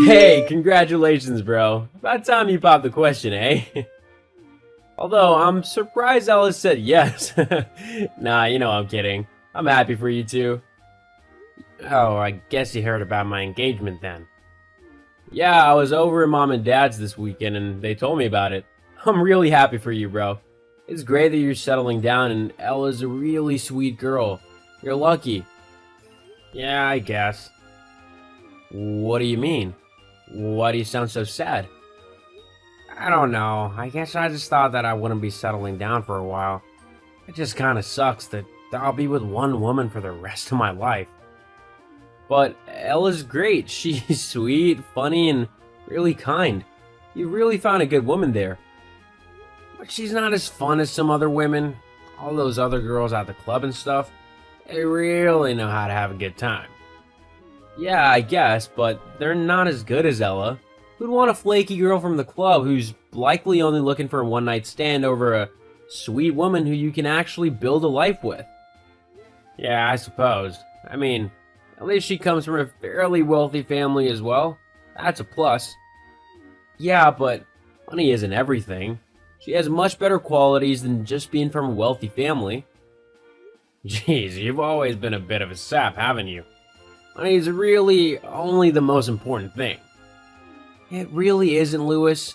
Hey, congratulations, bro. About time you popped the question, eh? Although, I'm surprised Alice said yes. Nah, I'm kidding. I'm happy for you too. Oh, I guess you heard about my engagement then. Yeah, I was over at Mom and Dad's this weekend and they told me about it. I'm really happy for you, bro. It's great that you're settling down and Ella's a really sweet girl. You're lucky. Yeah, I guess. What do you mean? Why do you sound so sad? I don't know. I guess I just thought that I wouldn't be settling down for a while. It just kind of sucks that I'll be with one woman for the rest of my life. But Ella's great. She's sweet, funny, and really kind. You really found a good woman there. But she's not as fun as some other women. All those other girls at the club and stuff, they really know how to have a good time. Yeah, I guess, but they're not as good as Ella. Who'd want a flaky girl from the club who's likely only looking for a one-night stand over a sweet woman who you can actually build a life with? Yeah, I suppose. I mean, at least she comes from a fairly wealthy family as well. That's a plus. Yeah, but money isn't everything. She has much better qualities than just being from a wealthy family. Jeez, you've always been a bit of a sap, haven't you? Money is really only the most important thing. It really isn't, Lewis.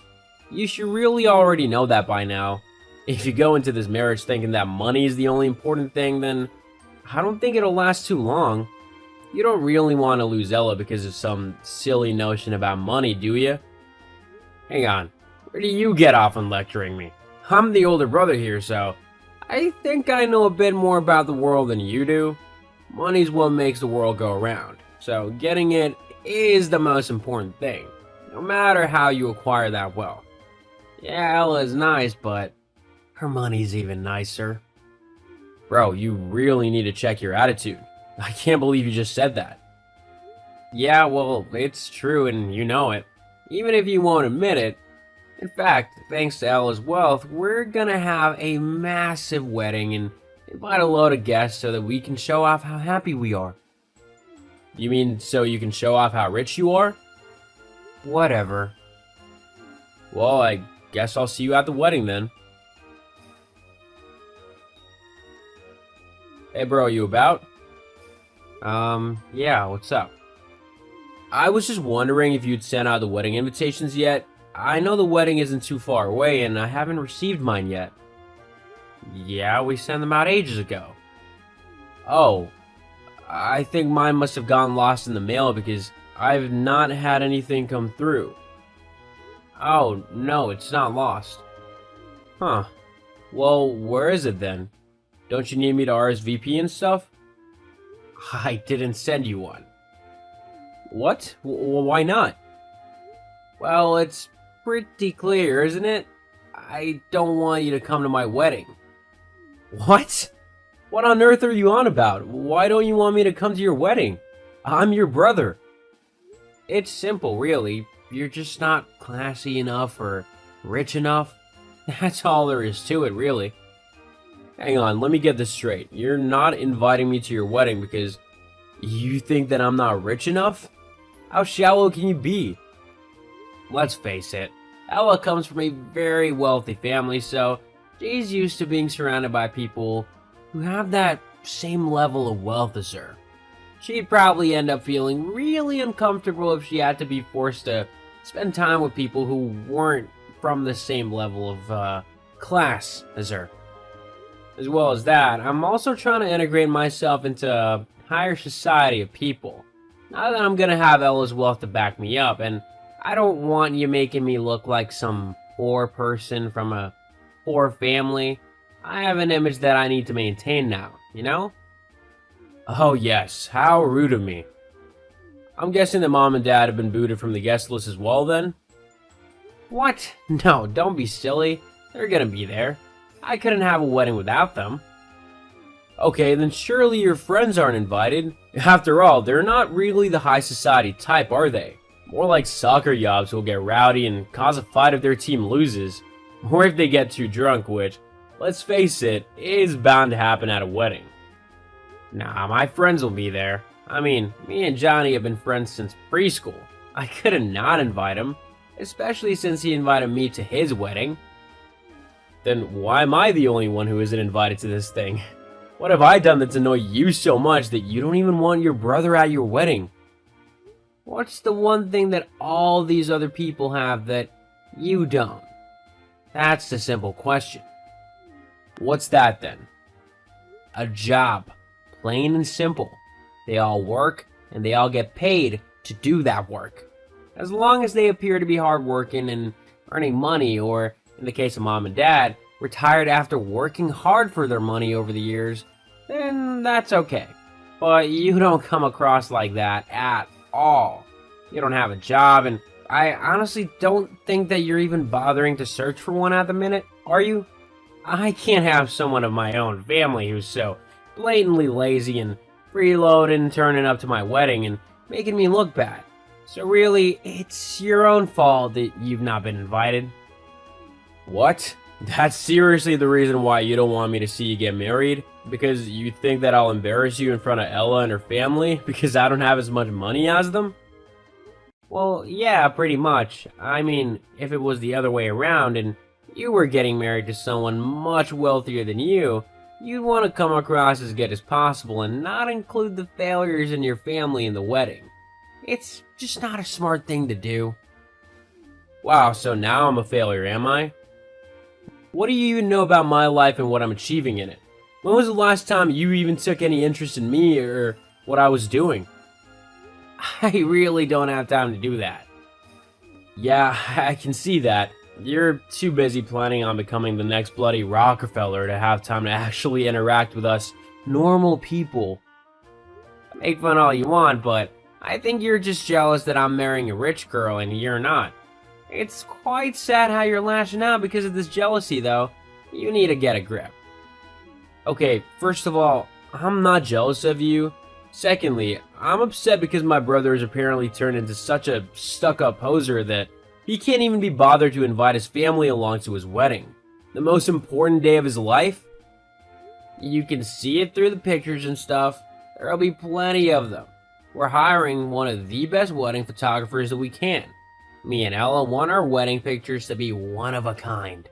You should really already know that by now. If you go into this marriage thinking that money is the only important thing, then I don't think it'll last too long. You don't really want to lose Ella because of some silly notion about money, do you? Hang on, where do you get off on lecturing me? I'm the older brother here, so I think I know a bit more about the world than you do. Money's what makes the world go around, so getting it is the most important thing, no matter how you acquire that wealth. Yeah, Ella is nice, but her money's even nicer. Bro, you really need to check your attitude. I can't believe you just said that. Yeah, well, it's true and you know it, even if you won't admit it. In fact, thanks to Ella's wealth, we're gonna have a massive wedding and invite a load of guests so that we can show off how happy we are. You mean so you can show off how rich you are? Whatever. Well, I guess I'll see you at the wedding then. Hey bro, you about? Yeah, what's up? I was just wondering if you'd sent out the wedding invitations yet. I know the wedding isn't too far away and I haven't received mine yet. Yeah, we sent them out ages ago. Oh, I think mine must have gotten lost in the mail because I've not had anything come through. Oh, no, it's not lost. Huh. Well, where is it then? Don't you need me to RSVP and stuff? I didn't send you one. What? Why not? Well, it's pretty clear, isn't it? I don't want you to come to my wedding. What? What on earth are you on about? Why don't you want me to come to your wedding? I'm your brother. It's simple, really. You're just not classy enough or rich enough. That's all there is to it, really. Hang on, let me get this straight. You're not inviting me to your wedding because you think that I'm not rich enough? How shallow can you be? Let's face it, Ella comes from a very wealthy family, so she's used to being surrounded by people who have that same level of wealth as her. She'd probably end up feeling really uncomfortable if she had to be forced to spend time with people who weren't from the same level of class as her. As well as that, I'm also trying to integrate myself into a higher society of people. Now that I'm gonna have Ella's wealth to back me up, and I don't want you making me look like some poor person from a poor family. I have an image that I need to maintain now, you know? Oh yes, how rude of me. I'm guessing that Mom and Dad have been booted from the guest list as well then? What? No, don't be silly. They're gonna be there. I couldn't have a wedding without them. Okay, then surely your friends aren't invited. After all, they're not really the high society type, are they? More like soccer yobs who'll get rowdy and cause a fight if their team loses. Or if they get too drunk, which, let's face it, is bound to happen at a wedding. Nah, my friends will be there. I mean, me and Johnny have been friends since preschool. I couldn't not invite him, especially since he invited me to his wedding. Then why am I the only one who isn't invited to this thing? What have I done that's annoyed you so much that you don't even want your brother at your wedding? What's the one thing that all these other people have that you don't? That's the simple question. What's that then? A job. Plain and simple. They all work, and they all get paid to do that work. As long as they appear to be hardworking and earning money, or, in the case of mom and dad, retired after working hard for their money over the years, then that's okay. But you don't come across like that at all. You don't have a job, and I honestly don't think that you're even bothering to search for one at the minute, are you? I can't have someone of my own family who's so blatantly lazy and freeloading and turning up to my wedding and making me look bad. So really, it's your own fault that you've not been invited. What? That's seriously the reason why you don't want me to see you get married? Because you think that I'll embarrass you in front of Ella and her family because I don't have as much money as them? Well, yeah, pretty much. I mean, if it was the other way around and you were getting married to someone much wealthier than you, you'd want to come across as good as possible and not include the failures in your family in the wedding. It's just not a smart thing to do. Wow, so now I'm a failure, am I? What do you even know about my life and what I'm achieving in it? When was the last time you even took any interest in me or what I was doing? I really don't have time to do that. Yeah, I can see that. You're too busy planning on becoming the next bloody Rockefeller to have time to actually interact with us normal people. Make fun all you want, but I think you're just jealous that I'm marrying a rich girl and you're not. It's quite sad how you're lashing out because of this jealousy, though. You need to get a grip. Okay, first of all, I'm not jealous of you. Secondly, I'm upset because my brother has apparently turned into such a stuck-up poser that he can't even be bothered to invite his family along to his wedding. The most important day of his life? You can see it through the pictures and stuff. There'll be plenty of them. We're hiring one of the best wedding photographers that we can. Me and Ella want our wedding pictures to be one of a kind.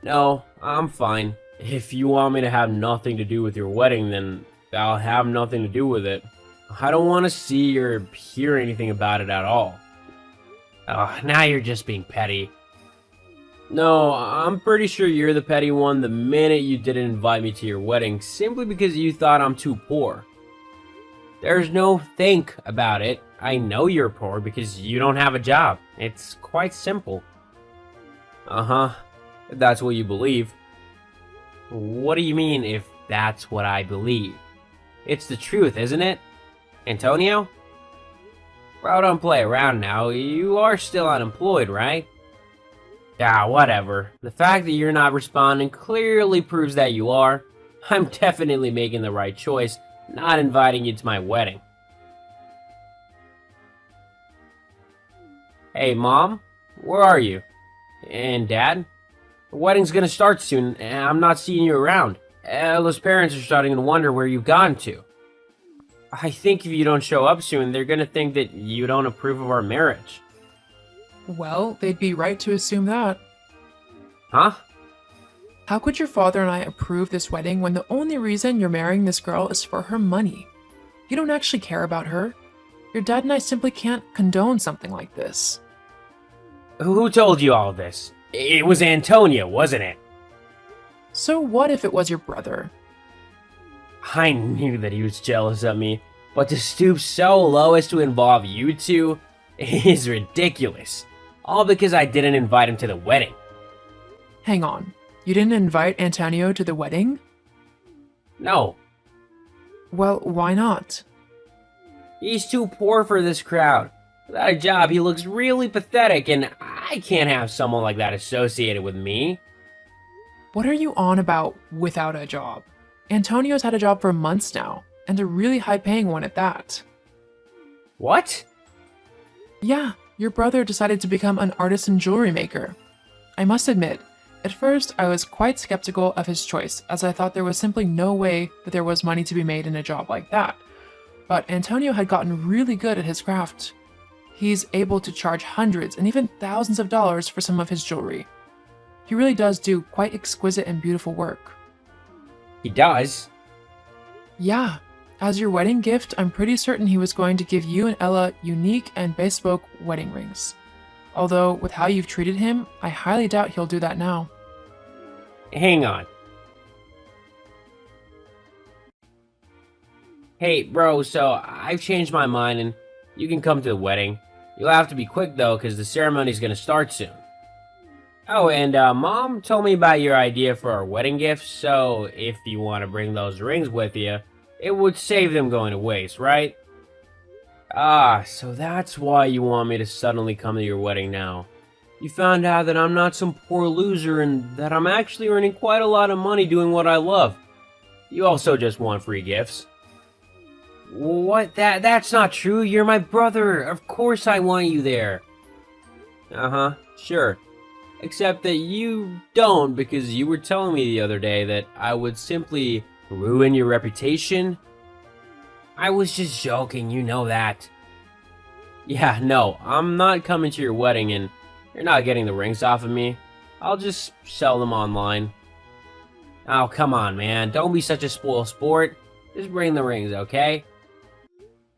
No, I'm fine. If you want me to have nothing to do with your wedding, then I'll have nothing to do with it. I don't want to see or hear anything about it at all. Now you're just being petty. No, I'm pretty sure you're the petty one the minute you didn't invite me to your wedding simply because you thought I'm too poor. There's no think about it. I know you're poor because you don't have a job. It's quite simple. Uh-huh. If that's what you believe. What do you mean if that's what I believe? It's the truth, isn't it? Antonio? Bro, don't play around now. You are still unemployed, right? Yeah, whatever. The fact that you're not responding clearly proves that you are. I'm definitely making the right choice, not inviting you to my wedding. Hey, Mom? Where are you? And Dad? The wedding's gonna start soon, and I'm not seeing you around. Ella's parents are starting to wonder where you've gone to. I think if you don't show up soon, they're gonna think that you don't approve of our marriage. Well, they'd be right to assume that. Huh? How could your father and I approve this wedding when the only reason you're marrying this girl is for her money? You don't actually care about her. Your dad and I simply can't condone something like this. Who told you all this? It was Antonio, wasn't it? So what if it was your brother? I knew that he was jealous of me, but to stoop so low as to involve you two is ridiculous. All because I didn't invite him to the wedding. Hang on. You didn't invite Antonio to the wedding? No. Well, why not? He's too poor for this crowd. Without a job, he looks really pathetic, and I can't have someone like that associated with me. What are you on about without a job? Antonio's had a job for months now, and a really high-paying one at that. What? Yeah, your brother decided to become an artisan jewelry maker. I must admit, at first I was quite skeptical of his choice, as I thought there was simply no way that there was money to be made in a job like that. But Antonio had gotten really good at his craft. He's able to charge hundreds and even thousands of dollars for some of his jewelry. He really does do quite exquisite and beautiful work. He does? Yeah, as your wedding gift, I'm pretty certain he was going to give you and Ella unique and bespoke wedding rings. Although, with how you've treated him, I highly doubt he'll do that now. Hang on. Hey, bro, so I've changed my mind and you can come to the wedding. You'll have to be quick though, because the ceremony's gonna start soon. Oh, and Mom told me about your idea for our wedding gifts, so if you want to bring those rings with you, it would save them going to waste, right? Ah, so that's why you want me to suddenly come to your wedding now. You found out that I'm not some poor loser and that I'm actually earning quite a lot of money doing what I love. You also just want free gifts. What? That's not true. You're my brother. Of course I want you there. Uh-huh, sure. Except that you don't, because you were telling me the other day that I would simply ruin your reputation. I was just joking, you know that. Yeah, no, I'm not coming to your wedding and you're not getting the rings off of me. I'll just sell them online. Oh, come on, man. Don't be such a spoiled sport. Just bring the rings, okay?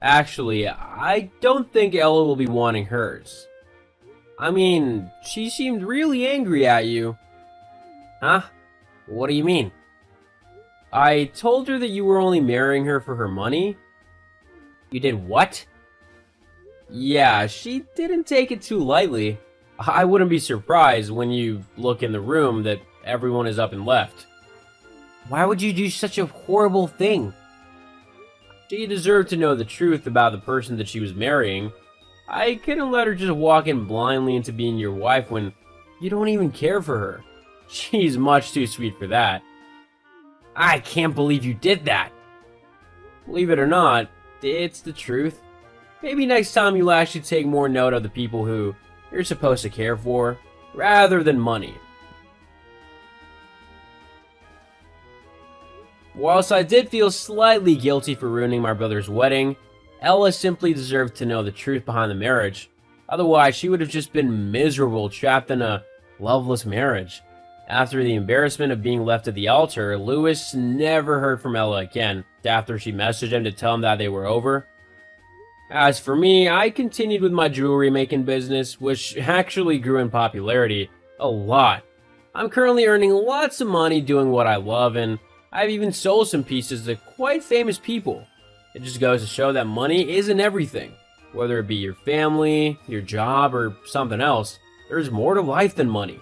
Actually, I don't think Ella will be wanting hers. I mean, she seemed really angry at you. Huh? What do you mean? I told her that you were only marrying her for her money. You did what? Yeah, she didn't take it too lightly. I wouldn't be surprised when you look in the room that everyone is up and left. Why would you do such a horrible thing? She deserved to know the truth about the person that she was marrying. I couldn't let her just walk in blindly into being your wife when you don't even care for her. She's much too sweet for that. I can't believe you did that. Believe it or not, it's the truth. Maybe next time you'll actually take more note of the people who you're supposed to care for, rather than money. Whilst I did feel slightly guilty for ruining my brother's wedding, Ella simply deserved to know the truth behind the marriage. Otherwise, she would have just been miserable, trapped in a loveless marriage. After the embarrassment of being left at the altar, Lewis never heard from Ella again, after she messaged him to tell him that they were over. As for me, I continued with my jewelry making business, which actually grew in popularity a lot. I'm currently earning lots of money doing what I love, and I've even sold some pieces to quite famous people. It just goes to show that money isn't everything. Whether it be your family, your job, or something else, there's more to life than money.